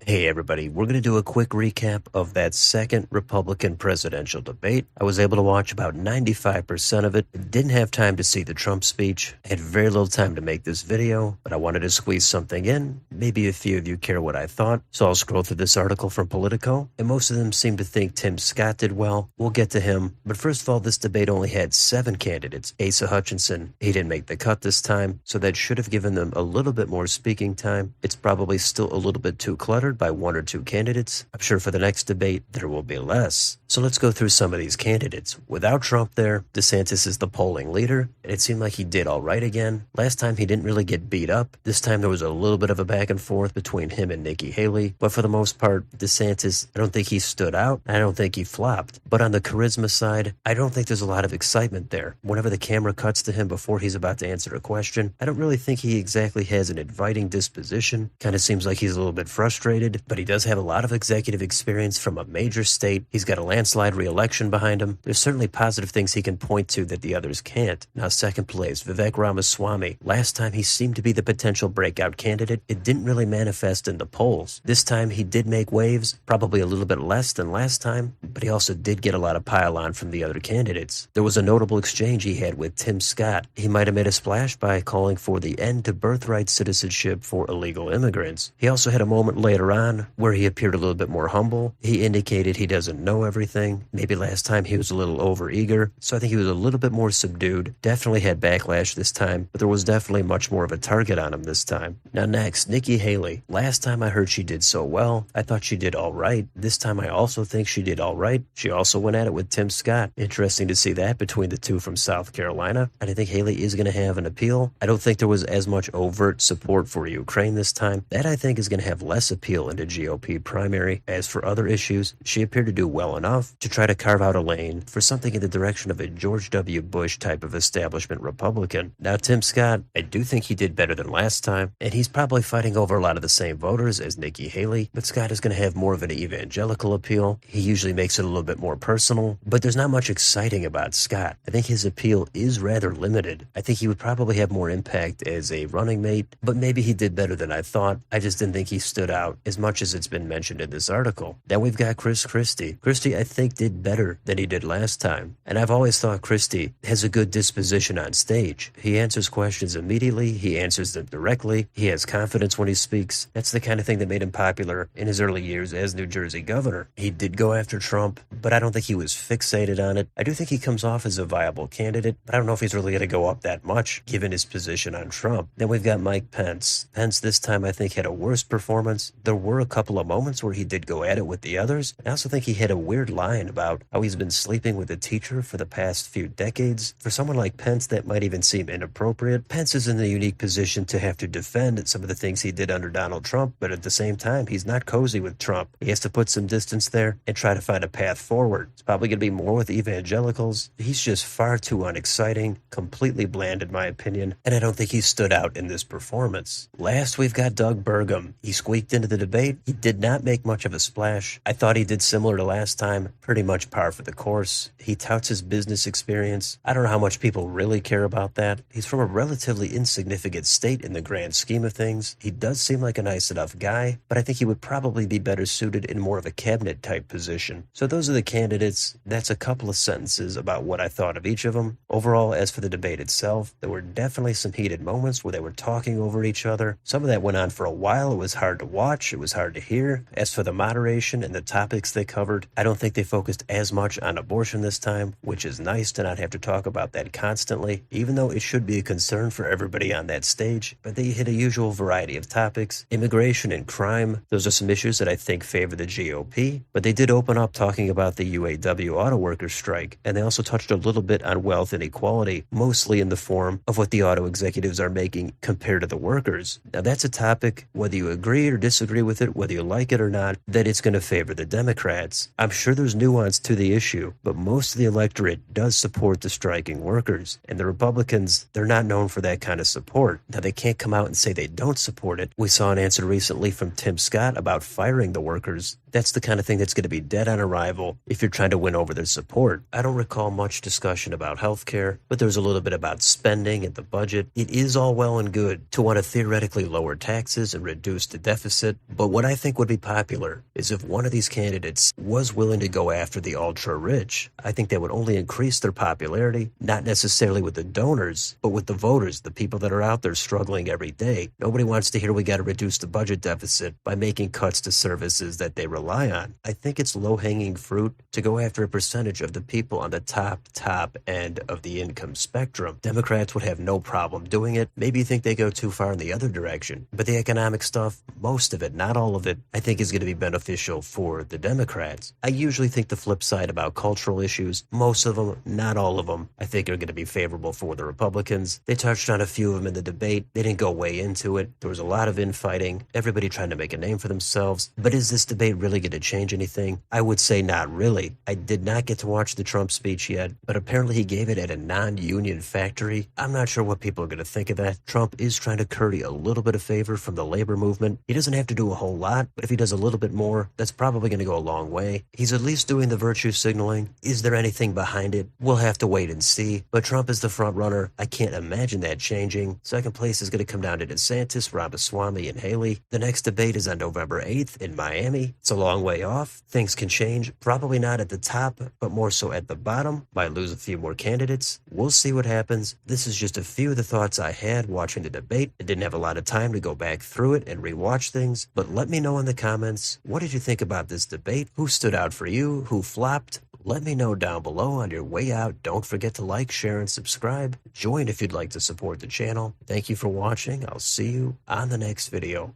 Hey everybody, we're going to do a quick recap of that second Republican presidential debate. I was able to watch about 95% of it. Didn't have time to see the Trump speech. I had very little time to make this video, but I wanted to squeeze something in. Maybe a few of you care what I thought, so I'll scroll through this article from Politico, and most of them seem to think Tim Scott did well. We'll get to him, but first of all, this debate only had 7 candidates. Asa Hutchinson, he didn't make the cut this time, so that should have given them a little bit more speaking time. It's probably still a little bit too cluttered by 1 or 2 candidates. I'm sure for the next debate, there will be less. So let's go through some of these candidates. Without Trump there, DeSantis is the polling leader, and it seemed like he did all right again. Last time he didn't really get beat up. This time there was a little bit of a back and forth between him and Nikki Haley, but for the most part, DeSantis, I don't think he stood out. I don't think he flopped. But on the charisma side, I don't think there's a lot of excitement there. Whenever the camera cuts to him before he's about to answer a question, I don't really think he exactly has an inviting disposition. Kind of seems like he's a little bit frustrated, but he does have a lot of executive experience from a major state. He's got a landslide re-election behind him. There's certainly positive things he can point to that the others can't. Now, second place, Vivek Ramaswamy. Last time he seemed to be the potential breakout candidate. It didn't really manifest in the polls. This time he did make waves, probably a little bit less than last time, but he also did get a lot of pile-on from the other candidates. There was a notable exchange he had with Tim Scott. He might have made a splash by calling for the end to birthright citizenship for illegal immigrants. He also had a moment later on where he appeared a little bit more humble. He indicated he doesn't know everything. Maybe last time he was a little overeager, so I think he was a little bit more subdued. Definitely had backlash this time, but there was definitely much more of a target on him this time. Now next, Nikki Haley. Last time I heard she did so well. I thought she did all right. This time I also think she did all right. She also went at it with Tim Scott. Interesting to see that between the two from South Carolina, and I think Haley is going to have an appeal. I don't think there was as much overt support for Ukraine this time. That I think is going to have less appeal in a GOP primary. As for other issues, she appeared to do well enough to try to carve out a lane for something in the direction of a George W. Bush type of establishment Republican. Now Tim Scott, I do think he did better than last time, and he's probably fighting over a lot of the same voters as Nikki Haley, but Scott is going to have more of an evangelical appeal. He usually makes it a little bit more personal, but there's not much exciting about Scott. I think his appeal is rather limited. I think he would probably have more impact as a running mate, but maybe he did better than I thought. I just didn't think he stood out as much as it's been mentioned in this article. Then we've got Chris Christie. Christie, I think, did better than he did last time, and I've always thought Christie has a good disposition on stage. He answers questions immediately. He answers them directly. He has confidence when he speaks. That's the kind of thing that made him popular in his early years as New Jersey governor. He did go after Trump, but I don't think he was fixated on it. I do think he comes off as a viable candidate, but I don't know if he's really going to go up that much given his position on Trump. Then we've got Mike Pence. Pence this time I think had a worse performance. There were a couple of moments where he did go at it with the others. I also think he had a weird line about how he's been sleeping with a teacher for the past few decades. For someone like Pence, that might even seem inappropriate. Pence is in the unique position to have to defend some of the things he did under Donald Trump, but at the same time, he's not cozy with Trump. He has to put some distance there and try to find a path forward. It's probably going to be more with evangelicals. He's just far too unexciting, completely bland in my opinion, and I don't think he stood out in this performance. Last, we've got Doug Burgum. He squeaked into the debate. He did not make much of a splash. I thought he did similar to last time, pretty much par for the course. He touts his business experience. I don't know how much people really care about that. He's from a relatively insignificant state in the grand scheme of things. He does seem like a nice enough guy, but I think he would probably be better suited in more of a cabinet type position. So those are the candidates. That's a couple of sentences about what I thought of each of them. Overall, as for the debate itself, there were definitely some heated moments where they were talking over each other. Some of that went on for a while. It was hard to watch. It was hard to hear. As for the moderation and the topics they covered, I don't think they focused as much on abortion this time, which is nice to not have to talk about that constantly, even though it should be a concern for everybody on that stage. But they hit a usual variety of topics. Immigration and crime, those are some issues that I think favor the GOP, but they did open up talking about the UAW auto workers strike, and they also touched a little bit on wealth inequality, mostly in the form of what the auto executives are making compared to the workers. Now that's a topic, whether you agree or disagree with it, whether you like it or not, that it's going to favor the Democrats. I'm sure there's nuance to the issue, but most of the electorate does support the striking workers, and the Republicans, they're not known for that kind of support. Now they can't come out and say they don't support it. We saw an answer recently from Tim Scott about firing the workers. That's the kind of thing that's going to be dead on arrival if you're trying to win over their support. I don't recall much discussion about healthcare, but there's a little bit about spending and the budget. It is all well and good to want to theoretically lower taxes and reduce the deficit, But what I think would be popular is if one of these candidates was willing to go after the ultra-rich. I think that would only increase their popularity, not necessarily with the donors, but with the voters, the people that are out there struggling every day. Nobody wants to hear we got to reduce the budget deficit by making cuts to services that they rely on. I think it's low-hanging fruit to go after a percentage of the people on the top end of the income spectrum. Democrats would have no problem doing it. Maybe you think they go too far in the other direction. But the economic stuff, most of it, not all of it, I think is going to be beneficial for the Democrats. I usually think the flip side about cultural issues, most of them, not all of them, I think are going to be favorable for the Republicans. They touched on a few of them in the debate. They didn't go way into it. There was a lot of infighting, everybody trying to make a name for themselves. But is this debate really going to change anything? I would say not really. I did not get to watch the Trump speech yet, but apparently he gave it at a non-union factory. I'm not sure what people are going to think of that. Trump is trying to curry a little bit of favor from the labor movement. He doesn't have to do a whole lot, but if he does a little bit more, that's probably going to go a long way. He's at least doing the virtue signaling. Is there anything behind it? We'll have to wait and see. But Trump is the front runner. I can't imagine that changing. Second place is going to come down to DeSantis, Ramaswamy, and Haley. The next debate is on November 8th in Miami. It's a long way off. Things can change. Probably not at the top, but more so at the bottom. Might lose a few more candidates. We'll see what happens. This is just a few of the thoughts I had watching the debate. I didn't have a lot of time to go back through it and rewatch things, but let me know in the comments, what did you think about this debate? Who stood out for you? Who flopped? Let me know down below on your way out. Don't forget to like, share, and subscribe. Join if you'd like to support the channel. Thank you for watching. I'll see you on the next video.